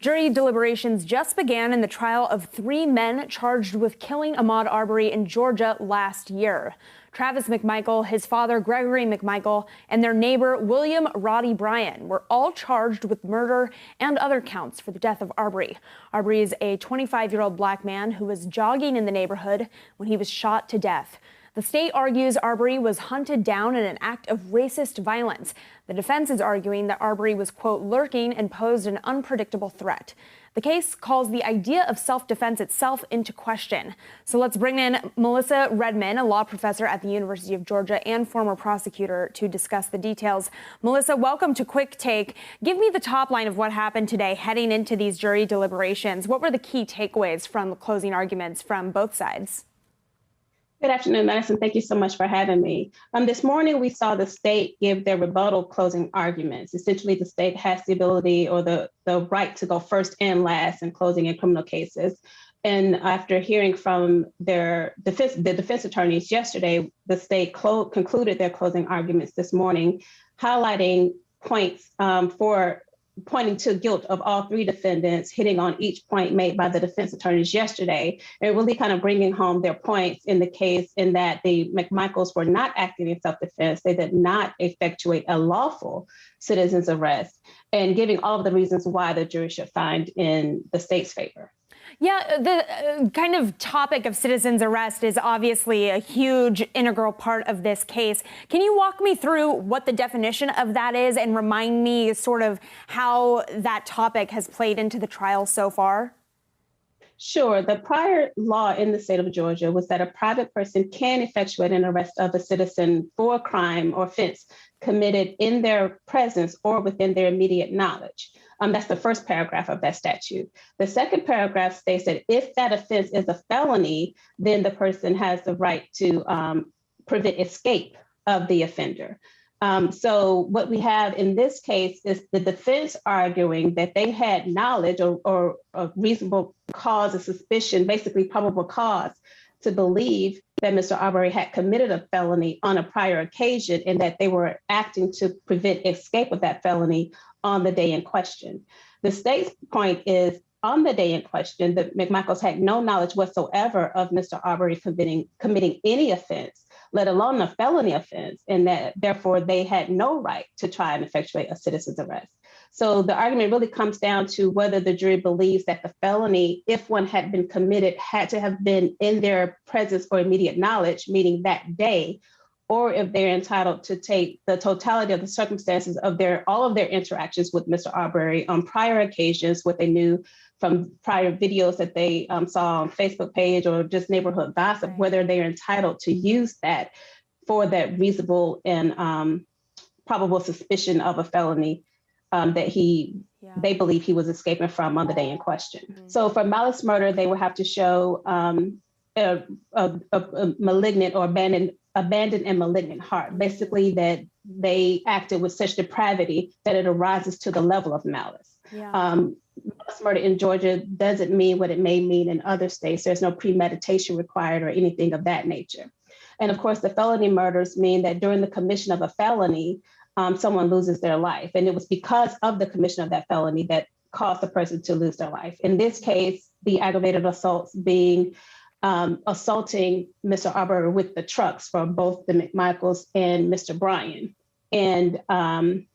Jury deliberations just began in the trial of 3 men charged with killing Ahmaud Arbery in Georgia last year. Travis McMichael, his father Gregory McMichael, and their neighbor William Roddy Bryan were all charged with murder and other counts for the death of Arbery. Arbery is a 25-year-old black man who was jogging in the neighborhood when he was shot to death. The state argues Arbery was hunted down in an act of racist violence. The defense is arguing that Arbery was, quote, lurking and posed an unpredictable threat. The case calls the idea of self-defense itself into question. So let's bring in Melissa Redmon, a law professor at the University of Georgia and former prosecutor, to discuss the details. Melissa, welcome to Quicktake. Give me the top line of what happened today heading into these jury deliberations. What were the key takeaways from the closing arguments from both sides? Good afternoon, Madison. Thank you so much for having me. This morning, we saw the state give their rebuttal closing arguments. Essentially, the state has the ability or the right to go first and last in closing in criminal cases. And after hearing from the defense attorneys yesterday, the state concluded their closing arguments this morning, highlighting points pointing to guilt of all 3 defendants, hitting on each point made by the defense attorneys yesterday, and really kind of bringing home their points in the case in that the McMichaels were not acting in self-defense. They did not effectuate a lawful citizen's arrest, and giving all of the reasons why the jury should find in the state's favor. Yeah, the kind of topic of citizen's arrest is obviously a huge integral part of this case. Can you walk me through what the definition of that is and remind me sort of how that topic has played into the trial so far? Sure. The prior law in the state of Georgia was that a private person can effectuate an arrest of a citizen for a crime or offense committed in their presence or within their immediate knowledge. That's the first paragraph of that statute. The second paragraph states that if that offense is a felony, then the person has the right to prevent escape of the offender. So what we have in this case is the defense arguing that they had knowledge or a reasonable cause of suspicion, basically probable cause, to believe that Mr. Arbery had committed a felony on a prior occasion and that they were acting to prevent escape of that felony on the day in question. The state's point is on the day in question, the McMichaels had no knowledge whatsoever of Mr. Arbery committing any offense, let alone a felony offense, and that therefore they had no right to try and effectuate a citizen's arrest. So the argument really comes down to whether the jury believes that the felony, if one had been committed, had to have been in their presence or immediate knowledge, meaning that day, or if they're entitled to take the totality of the circumstances of all of their interactions with Mr. Arbery on prior occasions, what they knew from prior videos that they saw on Facebook page or just neighborhood gossip, whether they're entitled to use that for that reasonable and probable suspicion of a felony that they believe he was escaping from on the day in question. Mm-hmm. So for malice murder, they would have to show a malignant or abandoned and malignant heart, basically that they acted with such depravity that it arises to the level of malice. Yeah. Malice murder in Georgia doesn't mean what it may mean in other states. There's no premeditation required or anything of that nature. And of course, the felony murders mean that during the commission of a felony, someone loses their life. And it was because of the commission of that felony that caused the person to lose their life. In this case, the aggravated assaults being assaulting Mr. Arbery with the trucks for both the McMichaels and Mr. Bryan, and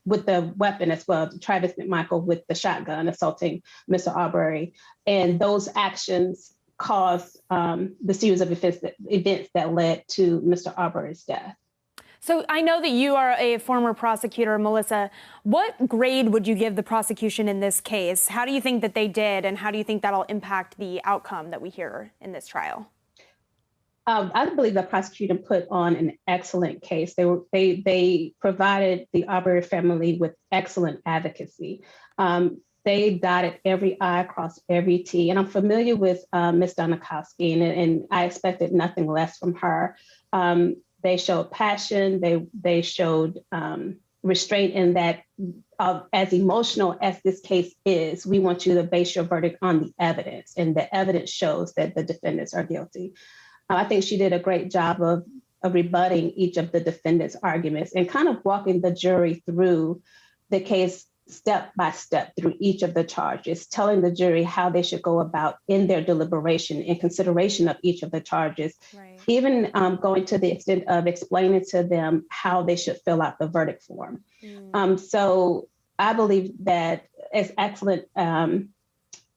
with the weapon as well, Travis McMichael with the shotgun assaulting Mr. Arbery. And those actions caused the series of events that led to Mr. Arbery's death. So I know that you are a former prosecutor, Melissa. What grade would you give the prosecution in this case? How do you think that they did, and how do you think that'll impact the outcome that we hear in this trial? I believe the prosecutor put on an excellent case. They provided the Arbery family with excellent advocacy. They dotted every I, crossed every T. And I'm familiar with Ms. Donikowski, and I expected nothing less from her. They showed passion. They showed restraint in that as emotional as this case is, we want you to base your verdict on the evidence. And the evidence shows that the defendants are guilty. I think she did a great job of rebutting each of the defendants' arguments and kind of walking the jury through the case step by step through each of the charges, telling the jury how they should go about in their deliberation in consideration of each of the charges, right. Even going to the extent of explaining to them how they should fill out the verdict form. So I believe that as excellent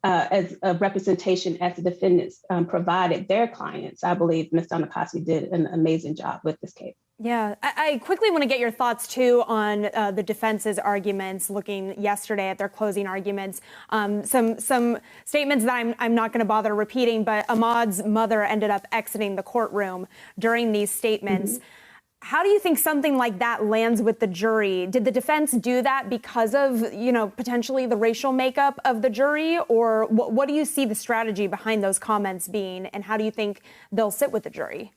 as a representation as the defendants provided their clients, I believe Ms. Donna-Cosby did an amazing job with this case. Yeah, I quickly want to get your thoughts, too, on the defense's arguments, looking yesterday at their closing arguments. Some statements that I'm not going to bother repeating, but Ahmaud's mother ended up exiting the courtroom during these statements. Mm-hmm. How do you think something like that lands with the jury? Did the defense do that because of, potentially the racial makeup of the jury? Or what do you see the strategy behind those comments being, and how do you think they'll sit with the jury?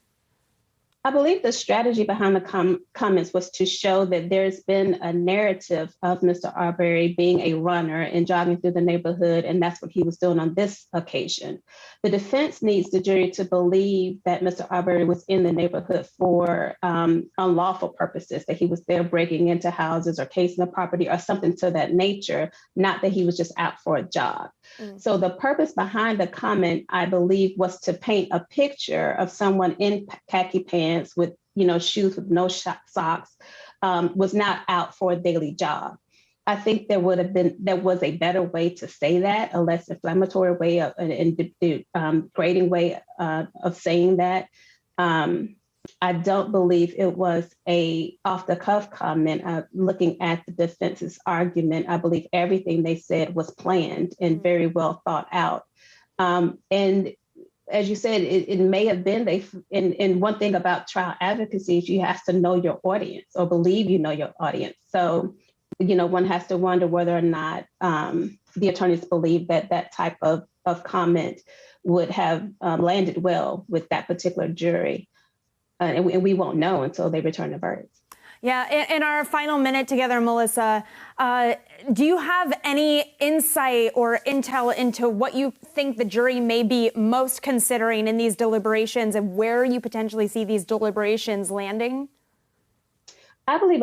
I believe the strategy behind the comments was to show that there's been a narrative of Mr. Arbery being a runner and jogging through the neighborhood, and that's what he was doing on this occasion. The defense needs the jury to believe that Mr. Arbery was in the neighborhood for unlawful purposes, that he was there breaking into houses or casing the property or something to that nature, not that he was just out for a jog. So the purpose behind the comment, I believe, was to paint a picture of someone in khaki pants with, shoes with no socks, was not out for a daily jog. I think there was a better way to say that, a less inflammatory way and grading way of saying that. I don't believe it was a off-the-cuff comment. Looking at the defense's argument, I believe everything they said was planned and very well thought out. And as you said, it may have been, and one thing about trial advocacy is you have to know your audience or believe you know your audience. So, one has to wonder whether or not the attorneys believe that type of comment would have landed well with that particular jury. And we won't know until they return the verdict. Yeah, in our final minute together, Melissa, do you have any insight or intel into what you think the jury may be most considering in these deliberations and where you potentially see these deliberations landing? I believe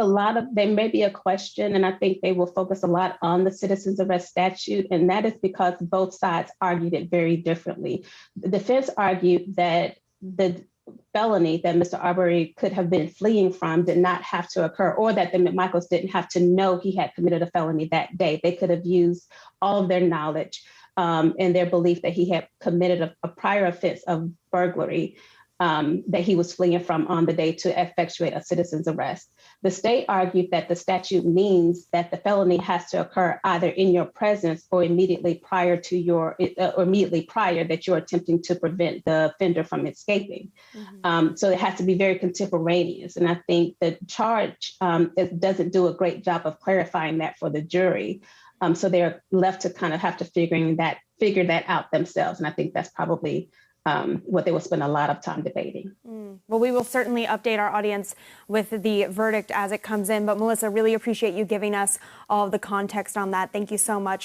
there may be a question, and I think they will focus a lot on the citizen's arrest statute, and that is because both sides argued it very differently. The defense argued that the felony that Mr. Arbery could have been fleeing from did not have to occur, or that the McMichaels didn't have to know he had committed a felony that day. They could have used all of their knowledge and their belief that he had committed a prior offense of burglary that he was fleeing from on the day to effectuate a citizen's arrest. The state argued that the statute means that the felony has to occur either in your presence or immediately prior to that you're attempting to prevent the offender from escaping. Mm-hmm. So it has to be very contemporaneous. And I think the charge doesn't do a great job of clarifying that for the jury. So they're left to kind of have to figure that out themselves. And I think that's probably what they will spend a lot of time debating. Well, we will certainly update our audience with the verdict as it comes in. But Melissa, really appreciate you giving us all of the context on that. Thank you so much.